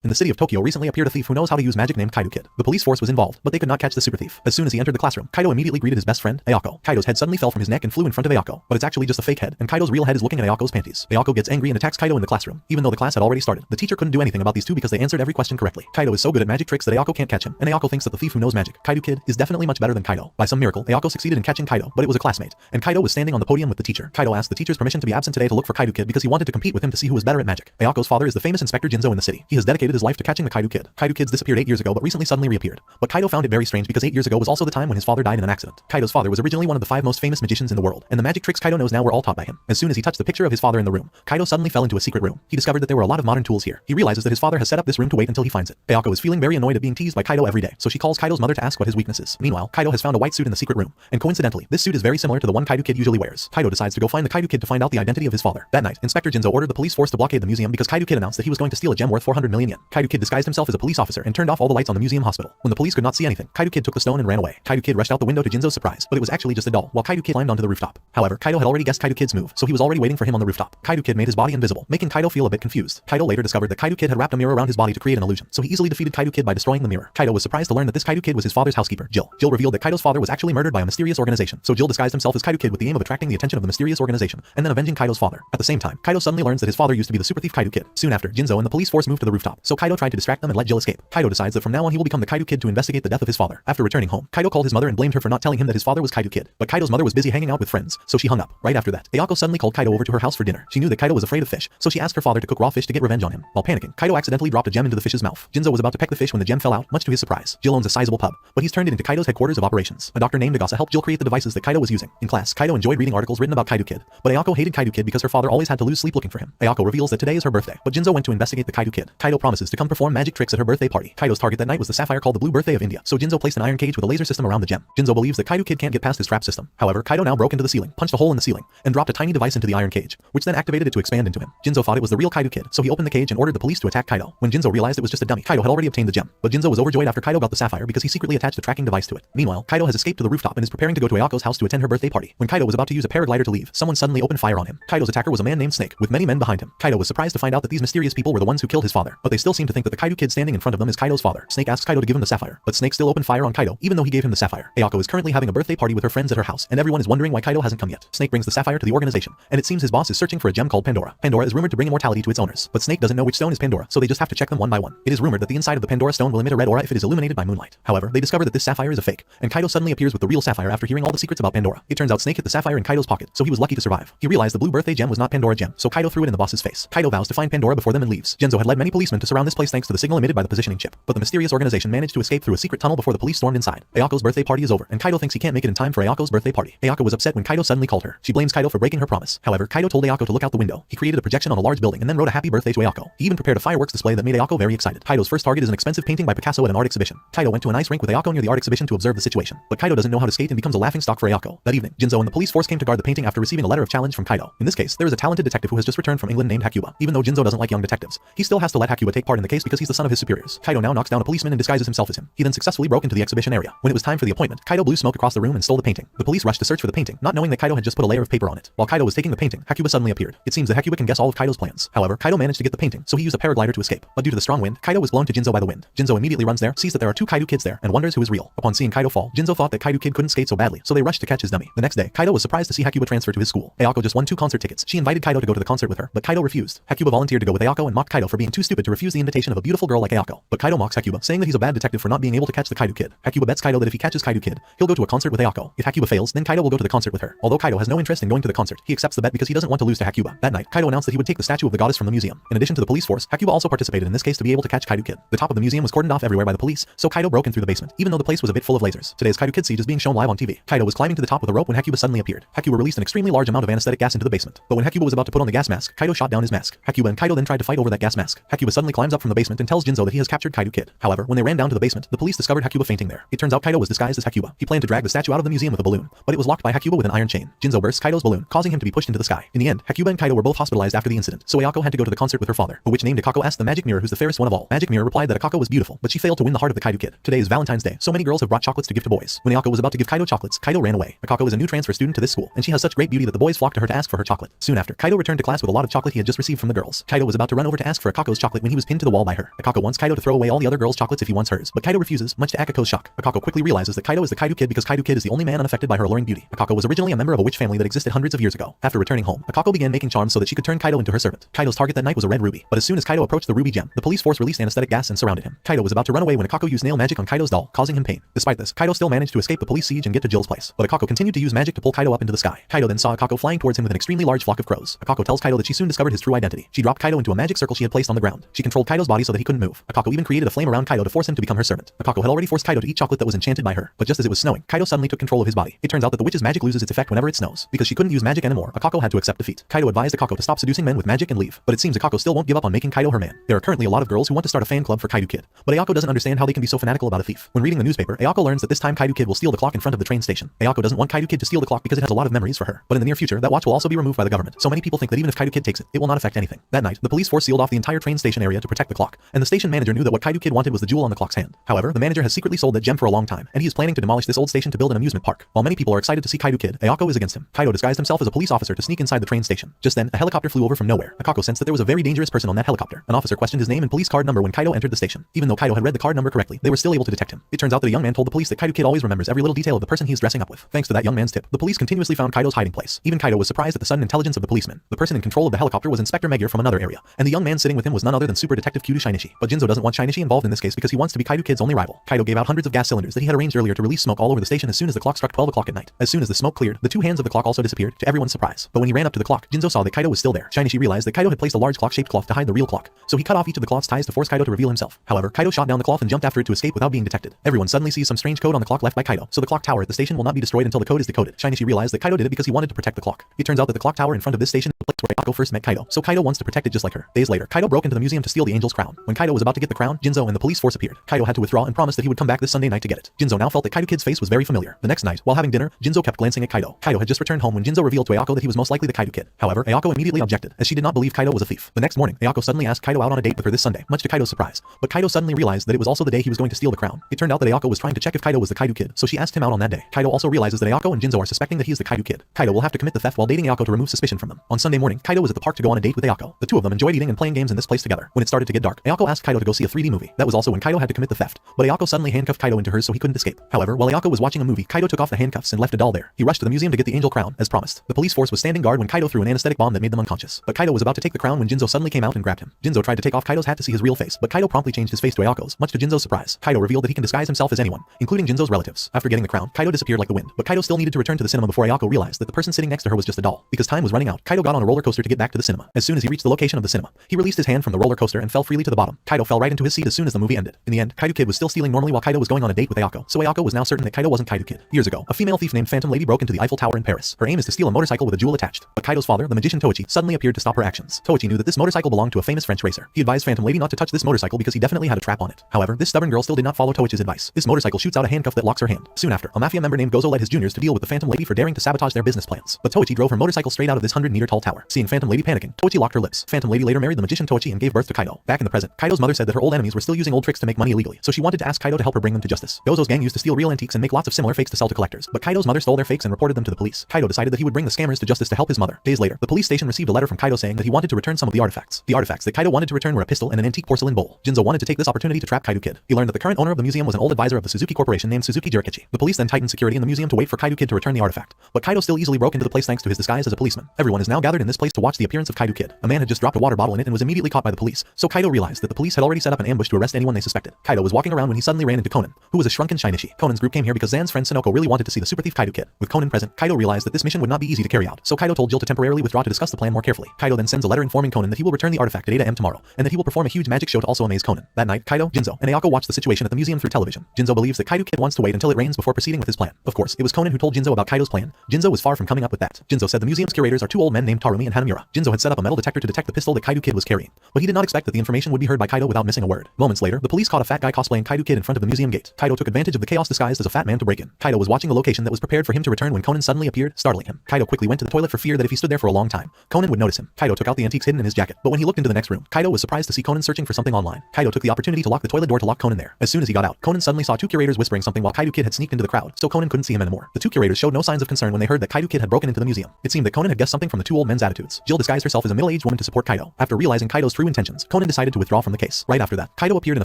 In the city of Tokyo recently appeared a thief who knows how to use magic named Kaido Kid. The police force was involved, but they could not catch the super thief. As soon as he entered the classroom, Kaido immediately greeted his best friend, Ayako. Kaido's head suddenly fell from his neck and flew in front of Ayako, but it's actually just a fake head, and Kaido's real head is looking at Ayako's panties. Ayako gets angry and attacks Kaido in the classroom. Even though the class had already started, the teacher couldn't do anything about these two because they answered every question correctly. Kaido is so good at magic tricks that Ayako can't catch him, and Ayako thinks that the thief who knows magic, Kaido Kid, is definitely much better than Kaido. By some miracle, Ayako succeeded in catching Kaido, but it was a classmate, and Kaido was standing on the podium with the teacher. Kaido asked the teacher's permission to be absent today to look for Kaido Kid because he wanted to compete with him to see who was better at magic. Ayako's father is the famous Inspector Jinzo in the city. He has dedicated his life to catching the Kaido Kid. Kaido Kids disappeared 8 years ago but recently suddenly reappeared. But Kaido found it very strange because 8 years ago was also the time when his father died in an accident. Kaido's father was originally one of the 5 most famous magicians in the world, and the magic tricks Kaido knows now were all taught by him. As soon as he touched the picture of his father in the room, Kaido suddenly fell into a secret room. He discovered that there were a lot of modern tools here. He realizes that his father has set up this room to wait until he finds it. Ayako is feeling very annoyed at being teased by Kaido every day, so she calls Kaido's mother to ask what his weakness is. Meanwhile, Kaido has found a white suit in the secret room, and coincidentally, this suit is very similar to the one Kaido Kid usually wears. Kaido decides to go find the Kaido Kid to find out the identity of his father. That night, Inspector Jinzo ordered the police force to blockade the museum because Kaido Kid announced that he was going to steal a gem worth 400 million yen. Kaido Kid disguised himself as a police officer and turned off all the lights on the museum hospital. When the police could not see anything, Kaido Kid took the stone and ran away. Kaido Kid rushed out the window to Jinzo's surprise, but it was actually just a doll, while Kaido Kid climbed onto the rooftop. However, Kaido had already guessed Kaido Kid's move, so he was already waiting for him on the rooftop. Kaido Kid made his body invisible, making Kaido feel a bit confused. Kaido later discovered that Kaido Kid had wrapped a mirror around his body to create an illusion, so he easily defeated Kaido Kid by destroying the mirror. Kaido was surprised to learn that this Kaido Kid was his father's housekeeper, Jill. Jill revealed that Kaido's father was actually murdered by a mysterious organization, so Jill disguised himself as Kaido Kid with the aim of attracting the attention of the mysterious organization, and then avenging Kaido's father. At the same time, Kaido suddenly learns that his father used to be the super thief Kaido Kid. Soon after, Jinzo and the police force moved to the rooftop, so Kaido tried to distract them and let Jill escape. Kaido decides that from now on he will become the Kaido Kid to investigate the death of his father. After returning home, Kaido called his mother and blamed her for not telling him that his father was Kaido Kid. But Kaido's mother was busy hanging out with friends, so she hung up. Right after that, Ayako suddenly called Kaido over to her house for dinner. She knew that Kaido was afraid of fish, so she asked her father to cook raw fish to get revenge on him. While panicking, Kaido accidentally dropped a gem into the fish's mouth. Jinzo was about to peck the fish when the gem fell out, much to his surprise. Jill owns a sizable pub, but he's turned it into Kaido's headquarters of operations. A doctor named Nagasa helped Jill create the devices that Kaido was using. In class, Kaido enjoyed reading articles written about Kaido Kid, but Ayako hated Kaido Kid because her father always had to lose sleep looking for him. Ayako reveals that today is her birthday, but Jinzo went to investigate the Kaido Kid. Kaido promises to come perform magic tricks at her birthday party. Kaido's target that night was the sapphire called the Blue Birthday of India, so Jinzo placed an iron cage with a laser system around the gem. Jinzo believes that Kaido Kid can't get past his trap system. However, Kaido now broke into the ceiling, punched a hole in the ceiling, and dropped a tiny device into the iron cage, which then activated it to expand into him. Jinzo thought it was the real Kaido Kid, so he opened the cage and ordered the police to attack Kaido. When Jinzo realized it was just a dummy, Kaido had already obtained the gem, but Jinzo was overjoyed after Kaido got the sapphire because he secretly attached a tracking device to it. Meanwhile, Kaido has escaped to the rooftop and is preparing to go to Ayako's house to attend her birthday party. When Kaido was about to use a paraglider to leave, someone suddenly opened fire on him. Kaido's attacker was a man named Snake, with many men behind him. Kaido was surprised to find out that these mysterious people were the ones who killed his father, but they still seem to think that the Kaido Kid standing in front of them is Kaido's father. Snake asks Kaido to give him the sapphire, but Snake still opened fire on Kaido, even though he gave him the sapphire. Ayako is currently having a birthday party with her friends at her house, and everyone is wondering why Kaido hasn't come yet. Snake brings the sapphire to the organization, and it seems his boss is searching for a gem called Pandora. Pandora is rumored to bring immortality to its owners, but Snake doesn't know which stone is Pandora, so they just have to check them one by one. It is rumored that the inside of the Pandora stone will emit a red aura if it is illuminated by moonlight. However, they discover that this sapphire is a fake, and Kaido suddenly appears with the real sapphire after hearing all the secrets about Pandora. It turns out Snake hit the sapphire in Kaido's pocket, so he was lucky to survive. He realized the blue birthday gem was not Pandora gem, so Kaido threw it in the boss's face. Kaido vows to find Pandora before them and leaves. Jinzo had led many policemen to surround this place thanks to the signal emitted by the positioning chip, but the mysterious organization managed to escape through a secret tunnel before the police stormed inside. Ayako's birthday party is over, and Kaido thinks he can't make it in time for Ayako's birthday party. Ayako was upset when Kaido suddenly called her. She blames Kaido for breaking her promise. However, Kaido told Ayako to look out the window. He created a projection on a large building and then wrote a happy birthday to Ayako. He even prepared a fireworks display that made Ayako very excited. Kaido's first target is an expensive painting by Picasso at an art exhibition. Kaido went to an ice rink with Ayako near the art exhibition to observe the situation, but Kaido doesn't know how to skate and becomes a laughingstock for Ayako. That evening, Jinzo and the police force came to guard the painting after receiving a letter of challenge from Kaido. In this case, there is a talented detective who has just returned from England named Hakuba. Even though Jinzo doesn't like young detectives, he still has to let Hakuba take part in the case because he's the son of his superiors. Kaido now knocks down a policeman and disguises himself as him. He then successfully broke into the exhibition area. When it was time for the appointment, Kaido blew smoke across the room and stole the painting. The police rushed to search for the painting, not knowing that Kaido had just put a layer of paper on it. While Kaido was taking the painting, Hakuba suddenly appeared. It seems that Hakuba can guess all of Kaido's plans. However, Kaido managed to get the painting, so he used a paraglider to escape. But due to the strong wind, Kaido was blown to Jinzo by the wind. Jinzo immediately runs there, sees that there are 2 Kaido kids there, and wonders who is real. Upon seeing Kaido fall, Jinzo thought that Kaido Kid couldn't skate so badly, so they rushed to catch his dummy. The next day, Kaido was surprised to see Hakuba transfer to his school. Ayako just won 2 concert tickets. She invited Kaido to go to the concert with her, but Kaido refused. Hakuba volunteered to go with Ayako and mocked Kaido for being too stupid to refuse the invitation of a beautiful girl like Ayako. But Kaido mocks Hakuba, saying that he's a bad detective for not being able to catch the Kaido Kid. Hakuba bets Kaido that if he catches Kaido Kid, he'll go to a concert with Ayako. If Hakuba fails, then Kaido will go to the concert with her. Although Kaido has no interest in going to the concert, he accepts the bet because he doesn't want to lose to Hakuba. That night, Kaido announced that he would take the statue of the goddess from the museum. In addition to the police force, Hakuba also participated in this case to be able to catch Kaido Kid. The top of the museum was cordoned off everywhere by the police, so Kaido broke in through the basement, even though the place was a bit full of lasers. Today's Kaido Kid siege is being shown live on TV. Kaido was climbing to the top with a rope when Hakuba suddenly appeared. Hakuba released an extremely large amount of anesthetic gas into the basement, but when Hakuba was about to put on the gas mask, Kaido shot down his mask. Hakuba and Kaido then tried to fight over that gas mask. Hakuba suddenly climbs up from the basement and tells Jinzo that he has captured Kaido Kid. However, when they ran down to the basement, the police discovered Hakuba fainting there. It turns out Kaido was disguised as Hakuba. He planned to drag the statue out of the museum with a balloon, but it was locked by Hakuba with an iron chain. Jinzo bursts Kaido's balloon, causing him to be pushed into the sky. In the end, Hakuba and Kaido were both hospitalized after the incident, so Ayako had to go to the concert with her father, who which named Akako asked the magic mirror who's the fairest one of all. Magic mirror replied that Akako was beautiful, but she failed to win the heart of the Kaido Kid. Today is Valentine's Day, so many girls have brought chocolates to give to boys. When Ayako was about to give Kaido chocolates, Kaido ran away. Akako is a new transfer student to this school, and she has such great beauty that the boys flocked to her to ask for her chocolate. Soon after, Kaido returned to class with a lot of chocolate he had just received from the girls. Kaido was about to run over to ask for Akako's chocolate when he was pinned pinned to the wall by her. Akako wants Kaido to throw away all the other girls' chocolates if he wants hers, but Kaido refuses, much to Akako's shock. Akako quickly realizes that Kaido is the Kaido kid because Kaido kid is the only man unaffected by her alluring beauty. Akako was originally a member of a witch family that existed hundreds of years ago. After returning home, Akako began making charms so that she could turn Kaido into her servant. Kaido's target that night was a red ruby, but as soon as Kaido approached the ruby gem, the police force released anesthetic gas and surrounded him. Kaido was about to run away when Akako used nail magic on Kaido's doll, causing him pain. Despite this, Kaido still managed to escape the police siege and get to Jill's place, but Akako continued to use magic to pull Kaido up into the sky. Kaido then saw Akako flying towards him with an extremely large flock of crows. Akako tells Kaido that she soon discovered his true identity. She dropped Kaido into a magic circle she had placed on the ground. She controlled Kaido's body so that he couldn't move. Akako even created a flame around Kaido to force him to become her servant. Akako had already forced Kaido to eat chocolate that was enchanted by her, but just as it was snowing, Kaido suddenly took control of his body. It turns out that the witch's magic loses its effect whenever it snows. Because she couldn't use magic anymore, Akako had to accept defeat. Kaido advised Akako to stop seducing men with magic and leave, but it seems Akako still won't give up on making Kaido her man. There are currently a lot of girls who want to start a fan club for Kaido Kid, but Ayako doesn't understand how they can be so fanatical about a thief. When reading the newspaper, Ayako learns that this time Kaido Kid will steal the clock in front of the train station. Ayako doesn't want Kaido Kid to steal the clock because it has a lot of memories for her, but in the near future, that watch will also be removed by the government. So many people think that even if Kaido Kid takes it, it will not affect anything. That night, the police force sealed off the entire train station area to protect the clock, and the station manager knew that what Kaido Kid wanted was the jewel on the clock's hand. However, the manager has secretly sold that gem for a long time, and he is planning to demolish this old station to build an amusement park. While many people are excited to see Kaido Kid, Ayako is against him. Kaido disguised himself as a police officer to sneak inside the train station. Just then, a helicopter flew over from nowhere. Akako sensed that there was a very dangerous person on that helicopter. An officer questioned his name and police card number when Kaido entered the station. Even though Kaido had read the card number correctly, they were still able to detect him. It turns out that a young man told the police that Kaido Kid always remembers every little detail of the person he is dressing up with. Thanks to that young man's tip, the police continuously found Kaido's hiding place. Even Kaido was surprised at the sudden intelligence of the policeman. The person in control of the helicopter was Inspector Megure from another area, and the young man sitting with him was none other than Super Detective Kyudo Shinichi. But Jinzo doesn't want Shinichi involved in this case because he wants to be Kaido Kid's only rival. Kaido gave out hundreds of gas cylinders that he had arranged earlier to release smoke all over the station as soon as the clock struck 12 o'clock at night. As soon as the smoke cleared, the two hands of the clock also disappeared, to everyone's surprise. But when he ran up to the clock, Jinzo saw that Kaido was still there. Shinichi realized that Kaido had placed a large clock-shaped cloth to hide the real clock, so he cut off each of the cloth's ties to force Kaido to reveal himself. However, Kaido shot down the cloth and jumped after it to escape without being detected. Everyone suddenly sees some strange code on the clock left by Kaido, so the clock tower at the station will not be destroyed until the code is decoded. Shinichi realized that Kaido did it because he wanted to protect the clock. It turns out that the clock tower in front of this station is the place where Ayako first met Kaido, so Kaido wants to protect it just like her. Days later, Kaido broke into the museum to steal the angel's crown. When Kaido was about to get the crown, Jinzo and the police force appeared. Kaido had to withdraw and promised that he would come back this Sunday night to get it. Jinzo now felt that Kaido Kid's face was very familiar. The next night, while having dinner, Jinzo kept glancing at Kaido. Kaido had just returned home when Jinzo revealed to Ayako that he was most likely the Kaido Kid. However, Ayako immediately objected, as she did not believe Kaido was a thief. The next morning, Ayako suddenly asked Kaido out on a date with her this Sunday, much to Kaido's surprise. But Kaido suddenly realized that it was also the day he was going to steal the crown. It turned out that Ayako was trying to check if Kaido was the Kaido Kid, so she asked him out on that day. Kaido also realizes that Ayako and Jinzo are suspecting that he is the Kaido Kid. Kaido will have to commit the theft while dating Ayako to remove suspicion from them. On Sunday morning, Kaido was at the park to go on a date with Ayako. The two of them enjoyed eating and playing games in this place together. When it started to get dark, Ayako asked Kaido to go see a 3D movie. That was also when Kaido had to commit the theft, but Ayako suddenly handcuffed Kaido into hers so he couldn't escape. However, while Ayako was watching a movie, Kaido took off the handcuffs and left a doll there. He rushed to the museum to get the angel crown, as promised. The police force was standing guard when Kaido threw an anesthetic bomb that made them unconscious. But Kaido was about to take the crown when Jinzo suddenly came out and grabbed him. Jinzo tried to take off Kaido's hat to see his real face, but Kaido promptly changed his face to Ayako's, much to Jinzo's surprise. Kaido revealed that he can disguise himself as anyone, including Jinzo's relatives. After getting the crown, Kaido disappeared like the wind, but Kaido still needed to return to the cinema before Ayako realized that the person sitting next to her was just a doll. Because time was running out, Kaido got on a roller coaster to get back to the cinema. As soon as he reached the location of the cinema, he released his hand from the roller coaster and fell freely to the bottom. Kaido fell right into his seat as soon as the movie ended. In the end, Kaido Kid was still stealing normally while Kaido was going on a date with Ayako, so Ayako was now certain that Kaido wasn't Kaido Kid. Years ago, a female thief named Phantom Lady broke into the Eiffel Tower in Paris. Her aim is to steal a motorcycle with a jewel attached, but Kaido's father, the magician Toichi, suddenly appeared to stop her actions. Toichi knew that this motorcycle belonged to a famous French racer. He advised Phantom Lady not to touch this motorcycle because he definitely had a trap on it. However, this stubborn girl still did not follow Toichi's advice. This motorcycle shoots out a handcuff that locks her hand. Soon after, a mafia member named Gozo led his juniors to deal with the Phantom Lady for daring to sabotage their business plans. But Toichi drove her motorcycle straight out of this 100-meter tall tower. Seeing Phantom Lady panicking, Toichi locked her lips. Phantom Lady later married the magician Toichi and gave birth to Kaido. Back in the present, Kaido's mother said that her old enemies were still using old tricks to make money illegally, so she wanted to ask Kaido to help her bring them to justice. Gozo's gang used to steal real antiques and make lots of similar fakes to sell to collectors, but Kaido's mother stole their fakes and reported them to the police. Kaido decided that he would bring the scammers to justice to help his mother. Days later, the police station received a letter from Kaido saying that he wanted to return some of the artifacts. The artifacts that Kaido wanted to return were a pistol and an antique porcelain bowl. Jinzo wanted to take this opportunity to trap Kaido Kid. He learned that the current owner of the museum was an old advisor of the Suzuki Corporation named Suzuki Jirakichi. The police then tightened security in the museum to wait for Kaido Kid to return the artifact, but Kaido still easily broke into the place thanks to his disguise as a policeman. Everyone is now gathered in this place to watch the appearance of Kaido Kid. A man had just dropped a water bottle in it and was immediately caught by the police, so Kaido realized that the police had already set up an ambush to arrest anyone they suspected. Kaido was walking around when he suddenly ran into Konan, who was a shrunken Shinichi. Konan's group came here because Zan's friend Sonoko really wanted to see the super thief Kaido Kid. With Konan present, Kaido realized that this mission would not be easy to carry out, so Kaido told Jill to temporarily withdraw to discuss the plan more carefully. Kaido then sends a letter informing Konan that he will return the artifact at 8 AM tomorrow, and that he will perform a huge magic show to also amaze Konan. That night, Kaido, Jinzo, and Ayako watched the situation at the museum through television. Jinzo believes that Kaido Kid wants to wait until it rains before proceeding with his plan. Of course, it was Konan who told Jinzo about Kaido's plan. Jinzo was far from coming up with that. Jinzo said the museum's curators are two old men named Tarumi and Hanamura. Jinzo had set up a metal detector to detect the pistol that Kaido Kid was carrying, but he did not expect that the information would be heard by Kaido without missing a word. Moments later, the police caught a fat guy cosplaying Kaido Kid in front of the museum gate. Kaido took advantage of the chaos disguised as a fat man to break in. Kaido was watching the location that was prepared for him to return when Konan suddenly appeared, startling him. Kaido quickly went to the toilet for fear that if he stood there for a long time, Konan would notice him. Kaido took out the antiques hidden in his jacket, but when he looked into the next room, Kaido was surprised to see Konan searching for something online. Kaido took the opportunity to lock the toilet door to lock Konan there. As soon as he got out, Konan suddenly saw two curators whispering something while Kaido Kid had sneaked into the crowd, so Konan couldn't see him anymore. The two curators showed no signs of concern when they heard that Kaido Kid had broken into the museum. It seemed that Konan had guessed something from the two old men's attitudes. Jill disguised herself as a middle-aged woman to support Kaido. After realizing Kaido's true intentions, Konan Conan decided to withdraw from the case. Right after that, Kaido appeared in a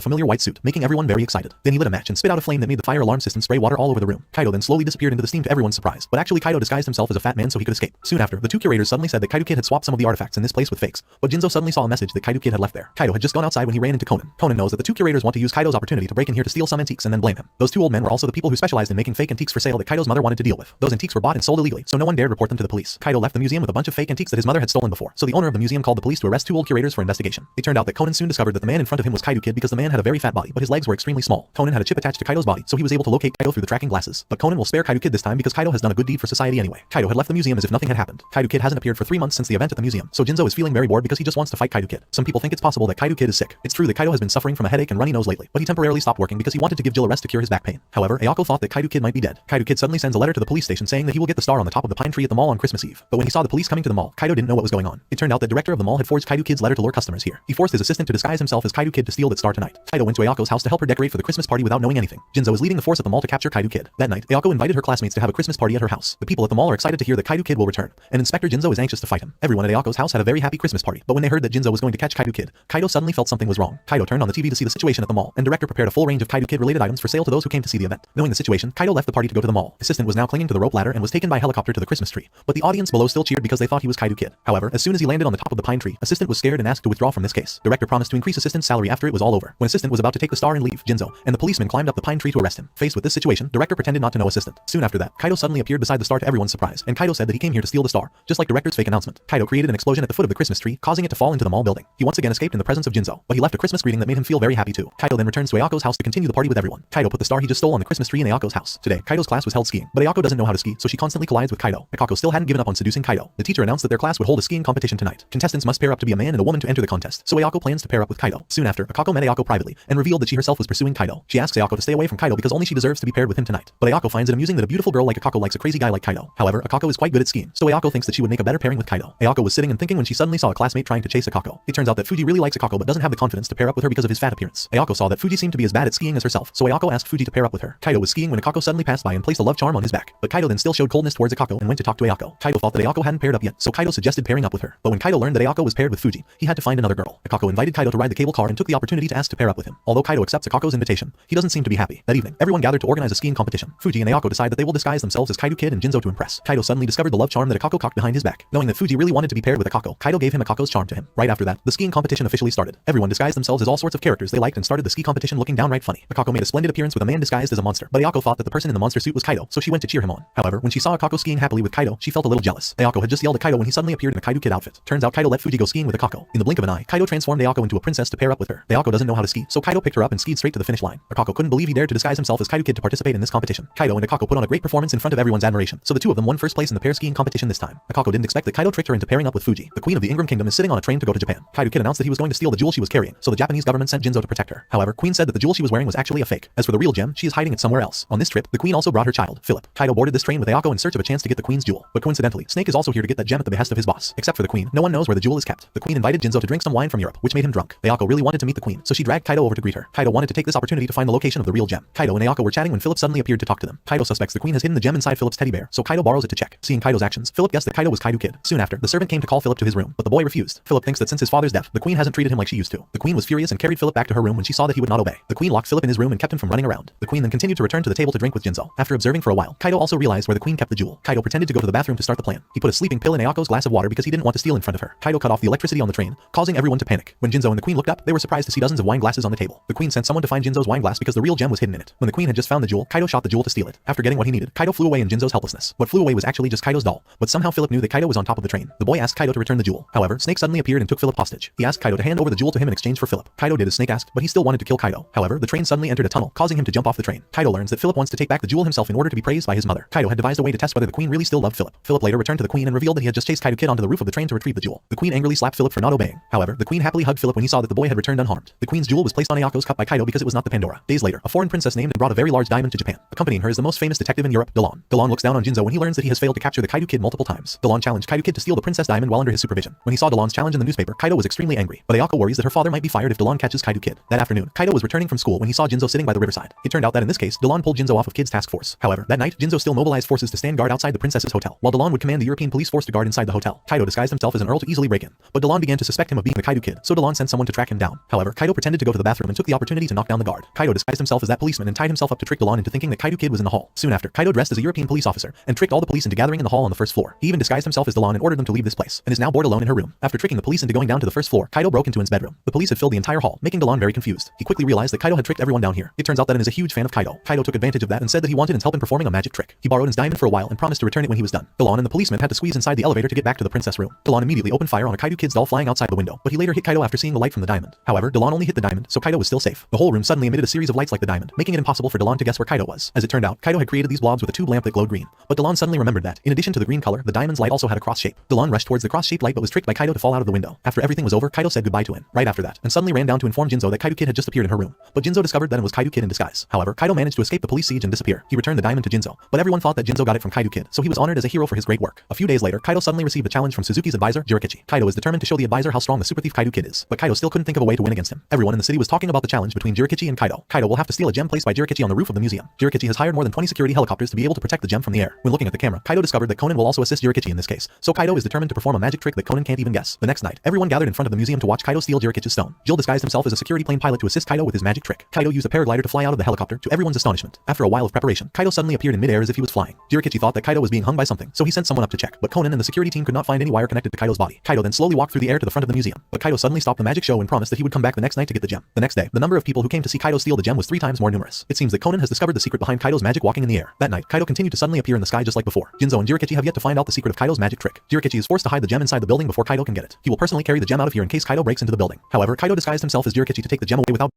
familiar white suit, making everyone very excited. Then he lit a match and spit out a flame that made the fire alarm system spray water all over the room. Kaido then slowly disappeared into the steam to everyone's surprise. But actually Kaido disguised himself as a fat man so he could escape. Soon after, the two curators suddenly said that Kaido Kid had swapped some of the artifacts in this place with fakes, but Jinzo suddenly saw a message that Kaido Kid had left there. Kaido had just gone outside when he ran into Conan. Conan knows that the two curators want to use Kaido's opportunity to break in here to steal some antiques and then blame him. Those two old men were also the people who specialized in making fake antiques for sale that Kaido's mother wanted to deal with. Those antiques were bought and sold illegally, so no one dared report them to the police. Kaido left the museum with a bunch of fake antiques that his mother had stolen before, so the owner of the museum called the police to arrest two old curators for investigation. It turned out that Conan soon discovered that the man in front of him was Kaido Kid because the man had a very fat body, but his legs were extremely small. Conan had a chip attached to Kaido's body, so he was able to locate Kaido through the tracking glasses. But Conan will spare Kaido Kid this time because Kaido has done a good deed for society anyway. Kaido had left the museum as if nothing had happened. Kaido Kid hasn't appeared for 3 months since the event at the museum, so Jinzo is feeling very bored because he just wants to fight Kaido Kid. Some people think it's possible that Kaido Kid is sick. It's true that Kaido has been suffering from a headache and runny nose lately, but he temporarily stopped working because he wanted to give Jill a rest to cure his back pain. However, Ayako thought that Kaido Kid might be dead. Kaido Kid suddenly sends a letter to the police station saying that he will get the star on the top of the pine tree at the mall on Christmas Eve. But when he saw the police coming to the mall, Kaido didn't know what was going on. It turned out that director of the mall had forged Kaido Kid's letter to lure customers here. He forced his assistant to disguise himself as Kaido Kid to steal that star tonight. Kaido went to Ayako's house to help her decorate for the Christmas party without knowing anything. Jinzo is leading the force at the mall to capture Kaido Kid. That night, Ayako invited her classmates to have a Christmas party at her house. The people at the mall are excited to hear that Kaido Kid will return, and Inspector Jinzo is anxious to fight him. Everyone at Ayako's house had a very happy Christmas party, but when they heard that Jinzo was going to catch Kaido Kid, Kaido suddenly felt something was wrong. Kaido turned on the TV to see the situation at the mall, and director prepared a full range of Kaido Kid related items for sale to those who came to see the event. Knowing the situation, Kaido left the party to go to the mall. Assistant was now clinging to the rope ladder and was taken by helicopter to the Christmas tree, but the audience below still cheered because they thought he was Kaido Kid. However, as soon as he landed on the top of the pine tree, Assistant was scared and asked to withdraw from this case. Director promised to increase Assistant's salary after it was all over. When Assistant was about to take the star and leave, Jinzo and the policeman climbed up the pine tree to arrest him. Faced with this situation, Director pretended not to know Assistant. Soon after that, Kaido suddenly appeared beside the star to everyone's surprise, and Kaido said that he came here to steal the star, just like Director's fake announcement. Kaido created an explosion at the foot of the Christmas tree, causing it to fall into the mall building. He once again escaped in the presence of Jinzo, but he left a Christmas greeting that made him feel very happy too. Kaido then returns to Ayako's house to continue the party with everyone. Kaido put the star he just stole on the Christmas tree in Ayako's house. Today, Kaido's class was held skiing, but Ayako doesn't know how to ski, so she constantly collides with Kaido. Akako still hadn't given up on seducing Kaido. The teacher announced that their class would hold a skiing competition tonight. Contestants must pair up to be a man and a woman to enter the contest, so Ayako plans to pair up with Kaido. Soon after, Akako met Ayako privately and revealed that she herself was pursuing Kaido. She asks Ayako to stay away from Kaido because only she deserves to be paired with him tonight. But Ayako finds it amusing that a beautiful girl like Akako likes a crazy guy like Kaido. However, Akako is quite good at skiing, so Ayako thinks that she would make a better pairing with Kaido. Ayako was sitting and thinking when she suddenly saw a classmate trying to chase Akako. It turns out that Fuji really likes Akako but doesn't have the confidence to pair up with her because of his fat appearance. Ayako saw that Fuji seemed to be as bad at skiing as herself, so Ayako asked Fuji to pair up with her. Kaido was skiing when Akako suddenly passed by and placed a love charm on his back, but Kaido then still showed coldness towards Akako and went to talk to Ayako. Kaido thought that Ayako hadn't paired up yet, so Kaido suggested pairing up with her. But when Kaido learned that Ayako was paired with Fuji, he had to find another girl. Akako invited Kaido to ride the cable car and took the opportunity to ask to pair up with him. Although Kaido accepts Akako's invitation, he doesn't seem to be happy. That evening, everyone gathered to organize a skiing competition. Fuji and Ayako decide that they will disguise themselves as Kaido Kid and Jinzo to impress. Kaido suddenly discovered the love charm that Akako cocked behind his back. Knowing that Fuji really wanted to be paired with Akako, Kaido gave him Akako's charm to him. Right after that, the skiing competition officially started. Everyone disguised themselves as all sorts of characters they liked and started the ski competition looking downright funny. Akako made a splendid appearance with a man disguised as a monster, but Ayako thought that the person in the monster suit was Kaido, so she went to cheer him on. However, when she saw Akako skiing happily with Kaido, she felt a little jealous. Ayako had just yelled at Kaido when he suddenly appeared in a Kaido Kid outfit. Turns out Kaido let Fuji go skiing with Akako. In the blink of an eye, Kaido transformed Ayako into a princess to pair up with her. Ayako doesn't know how to ski, so Kaido picked her up and skied straight to the finish line. Akako couldn't believe he dared to disguise himself as Kaido Kid to participate in this competition. Kaido and Akako put on a great performance in front of everyone's admiration, so the two of them won first place in the pair skiing competition this time. Akako didn't expect that Kaido tricked her into pairing up with Fuji. The queen of the Ingram Kingdom is sitting on a train to go to Japan. Kaido Kid announced that he was going to steal the jewel she was carrying, so the Japanese government sent Jinzo to protect her. However, Queen said that the jewel she was wearing was actually a fake. As for the real gem, she is hiding it somewhere else. On this trip, the queen also brought her child, Philip. Kaido boarded this train with Ayako in search of a chance to get the queen's jewel. But coincidentally, Snake is also here to get that gem at the behest of his boss. Except for the queen, no one knows where the jewel is kept. The queen invited Jinzo to drink some wine from Europe, which made him drunk. Ayako really wanted to meet the queen, so she dragged Kaido over to greet her. Kaido wanted to take this opportunity to find the location of the real gem. Kaido and Ayako were chatting when Philip suddenly appeared to talk to them. Kaido suspects the queen has hidden the gem inside Philip's teddy bear, so Kaido borrows it to check. Seeing Kaido's actions, Philip guessed that Kaido was Kaido Kid. Soon after, the servant came to call Philip to his room, but the boy refused. Philip thinks that since his father's death, the queen hasn't treated him like she used to. The queen was furious and carried Philip back to her room when she saw that he would not obey. The queen locked Philip in his room and kept him from running around. The queen then continued to return to the table to drink with Jinzo. After observing for a while, Kaido also realized where the queen kept the jewel. Kaido pretended to go to the bathroom to start the plan. He put a sleeping pill in Ayako's glass of water because he didn't want to steal in front of her. Kaido cut off the electricity on the train, causing everyone to panic. When Jinzo and the queen looked up, they were surprised to see dozens of wine glasses on the table. The queen sent someone to find Jinzo's wine glass because the real gem was hidden in it. When the queen had just found the jewel, Kaido shot the jewel to steal it. After getting what he needed, Kaido flew away in Jinzo's helplessness. What flew away was actually just Kaido's doll, but somehow Philip knew that Kaido was on top of the train. The boy asked Kaido to return the jewel. However, Snake suddenly appeared and took Philip hostage. He asked Kaido to hand over the jewel to him in exchange for Philip. Kaido did as Snake asked, but he still wanted to kill Kaido. However, the train suddenly entered a tunnel, causing him to jump off the train. Kaido learns that Philip wants to take back the jewel himself in order to be praised by his mother. Kaido had devised a way to test whether the queen really still loved Philip. Philip later returned to the queen and revealed that he had just chased Kaido Kid onto the roof of the train to retrieve the jewel. The queen angrily slapped Philip for not obeying. However, the queen happily hugged Philip when he saw that the boy had returned unharmed. The queen's jewel was placed on Ayako's cup by Kaido because it was not the Pandora. Days later, a foreign princess named and brought a very large diamond to Japan. Accompanying her is the most famous detective in Europe, Delon. Delon looks down on Jinzo when he learns that he has failed to capture the Kaido Kid multiple times. Delon challenged Kaido Kid to steal the princess diamond while under his supervision. When he saw Delon's challenge in the newspaper, Kaido was extremely angry, but Ayako worries that her father might be fired if Delon catches Kaido Kid. That afternoon, Kaido was returning from school when he saw Jinzo sitting by the riverside. It turned out that in this case, Delon pulled Jinzo off of Kid's task force. However, that night, Jinzo still mobilized forces to stand guard outside the princess's hotel, while Delon would command the European police force to guard inside the hotel. Kaido disguised himself as an earl to easily break in, but Delon began to suspect him of being the Kaido Kid, so Delon sent someone to track him down. However, Kaido pretended to go to the bathroom and took the opportunity to knock down the guard. Kaido disguised himself as that policeman and tied himself up to trick Delon into thinking that Kaido Kid was in the hall. Soon after, Kaido dressed as a European police officer and tricked all the police into gathering in the hall on the first floor. He even disguised himself as Delon and ordered them to leave this place, and is now bored alone in her room. After tricking the police into going down to the first floor, Kaido broke into In's bedroom. The police had filled the entire hall, making Delon very confused. He quickly realized that Kaido had tricked everyone down here. It turns out that In is a huge fan of Kaido. Kaido took advantage of that and said that he wanted In's help in performing a magic trick. He borrowed In's diamond for a while and promised to return it when he was done. Delon and the policeman had to squeeze inside the elevator to get back to the princess room. Delon immediately opened fire on a Kaido Kid's doll flying outside the window, but he later hit Kaido after seeing the light from the diamond. However, Delon only hit the diamond, so Kaido was still safe. The whole room suddenly emitted a series of lights like the diamond, making it impossible for Delon to guess where Kaido was. As it turned out, Kaido had created these blobs with a tube lamp that glowed green, but Delon suddenly remembered that, in addition to the green color, the diamond's light also had a cross shape. Delon rushed towards the cross-shaped light but was tricked by Kaido to fall out of the window. After everything was over, Kaido said goodbye to In right after that, and suddenly ran down to inform Jinzo that Kaido Kid had just appeared in her room. But Jinzo discovered that it was Kaido Kid in disguise. However, Kaido managed to escape the police siege and disappear. He returned the diamond to Jinzo, but everyone thought that Jinzo got it from Kaido Kid, so he was honored as a hero for his great work. A few days later, Kaido suddenly received a challenge from Suzuki's advisor, Jirikichi. Kaido was determined to show the advisor how strong the super thief Kaido Kid is, but Kaido still couldn't think of a way to win against him. Everyone in the city was talking about the challenge between Jirikichi and Kaido. Kaido will have to steal a gem placed by Jirikichi on the roof of the museum. Jirikichi has hired more than 20 security helicopters to be able to protect the gem from the air. When looking at the camera, Kaido discovered that Conan will also assist Jirikichi in this case, so Kaido is determined to perform a magic trick that Conan can't even guess. The next night, everyone gathered in front of the museum to watch Kaido steal Jirikichi's stone. Jill disguised himself as a security plane pilot to assist Kaido with his magic trick. Kaido used a paraglider to fly out of the helicopter, to everyone's astonishment. After a while of preparation, Kaido suddenly appeared in midair as if he was flying. Jirikichi thought that Kaido was being hung by something, so he sent someone up to check, but Conan and the security team could not find any wire connected to Kaido's body. Kaido then slowly walked through the air to the front of the museum, but Kaido suddenly stopped the magic show and promised that he would come back the next night to get the gem. The next day, the number of people who came to see Kaido steal the gem was 3 times more numerous. It seems that Conan has discovered the secret behind Kaido's magic walking in the air. That night, Kaido continued to suddenly appear in the sky just like before. Jinzo and Jirikichi have yet to find out the secret of Kaido's magic trick. Jirikichi is forced to hide the gem inside the building before Kaido can get it. He will personally carry the gem out of here in case Kaido breaks into the building. However, Kaido disguised himself as Jirikichi to take the gem away without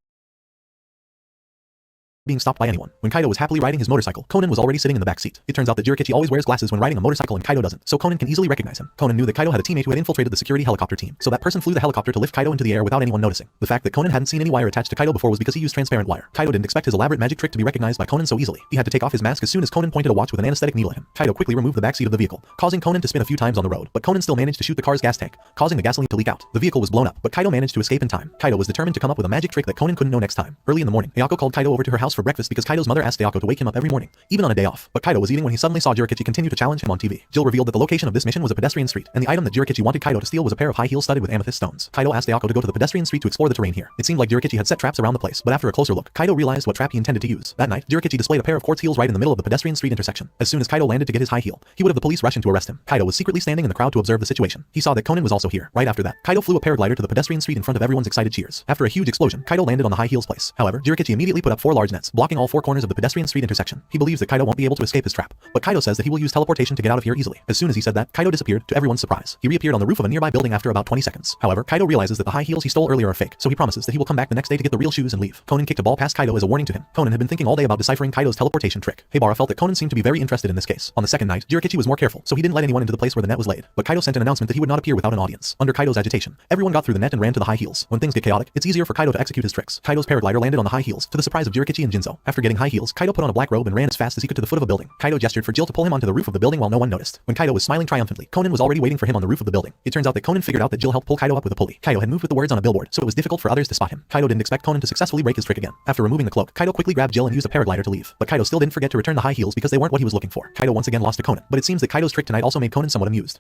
being stopped by anyone. When Kaido was happily riding his motorcycle, Conan was already sitting in the back seat. It turns out that Jirikichi always wears glasses when riding a motorcycle and Kaido doesn't, so Conan can easily recognize him. Conan knew that Kaido had a teammate who had infiltrated the security helicopter team, so that person flew the helicopter to lift Kaido into the air without anyone noticing. The fact that Conan hadn't seen any wire attached to Kaido before was because he used transparent wire. Kaido didn't expect his elaborate magic trick to be recognized by Conan so easily. He had to take off his mask as soon as Conan pointed a watch with an anesthetic needle at him. Kaido quickly removed the backseat of the vehicle, causing Conan to spin a few times on the road, but Conan still managed to shoot the car's gas tank, causing the gasoline to leak out. The vehicle was blown up, but Kaido managed to escape in time. Kaido was determined to come up with a magic trick that Conan couldn't know next time. Early in the morning, Ayako called Kaido over to her house for breakfast because Kaido's mother asked Ayako to wake him up every morning, even on a day off. But Kaido was eating when he suddenly saw Jirikichi continue to challenge him on TV. Jill revealed that the location of this mission was a pedestrian street, and the item that Jirikichi wanted Kaido to steal was a pair of high heels studded with amethyst stones. Kaido asked Ayako to go to the pedestrian street to explore the terrain here. It seemed like Jirikichi had set traps around the place, but after a closer look, Kaido realized what trap he intended to use. That night, Jirikichi displayed a pair of quartz heels right in the middle of the pedestrian street intersection. As soon as Kaido landed to get his high heel, he would have the police rush in to arrest him. Kaido was secretly standing in the crowd to observe the situation. He saw that Conan was also here. Right after that, Kaido flew a paraglider to the pedestrian street in front of everyone's excited cheers. After a huge explosion, Kaido landed on the high heels place. However, Jirikichi immediately put up 4 large nets, blocking all 4 corners of the pedestrian street intersection. He believes that Kaido won't be able to escape his trap, but Kaido says that he will use teleportation to get out of here easily. As soon as he said that, Kaido disappeared, to everyone's surprise. He reappeared on the roof of a nearby building after about 20 seconds. However, Kaido realizes that the high heels he stole earlier are fake, so he promises that he will come back the next day to get the real shoes and leave. Conan kicked a ball past Kaido as a warning to him. Conan had been thinking all day about deciphering Kaido's teleportation trick. Heibara felt that Conan seemed to be very interested in this case. On the second night, Jirikichi was more careful, so he didn't let anyone into the place where the net was laid. But Kaido sent an announcement that he would not appear without an audience. Under Kaido's agitation, everyone got through the net and ran to the high heels. When things get chaotic, it's easier for Kaido to execute his tricks. Kaido's paraglider landed on the high heels, to the surprise of Jirikichi and Jinzo. After getting high heels, Kaido put on a black robe and ran as fast as he could to the foot of a building. Kaido gestured for Jill to pull him onto the roof of the building while no one noticed. When Kaido was smiling triumphantly, Conan was already waiting for him on the roof of the building. It turns out that Conan figured out that Jill helped pull Kaido up with a pulley. Kaido had moved with the words on a billboard, so it was difficult for others to spot him. Kaido didn't expect Conan to successfully break his trick again. After removing the cloak, Kaido quickly grabbed Jill and used a paraglider to leave. But Kaido still didn't forget to return the high heels because they weren't what he was looking for. Kaido once again lost to Conan, but it seems that Kaido's trick tonight also made Conan somewhat amused.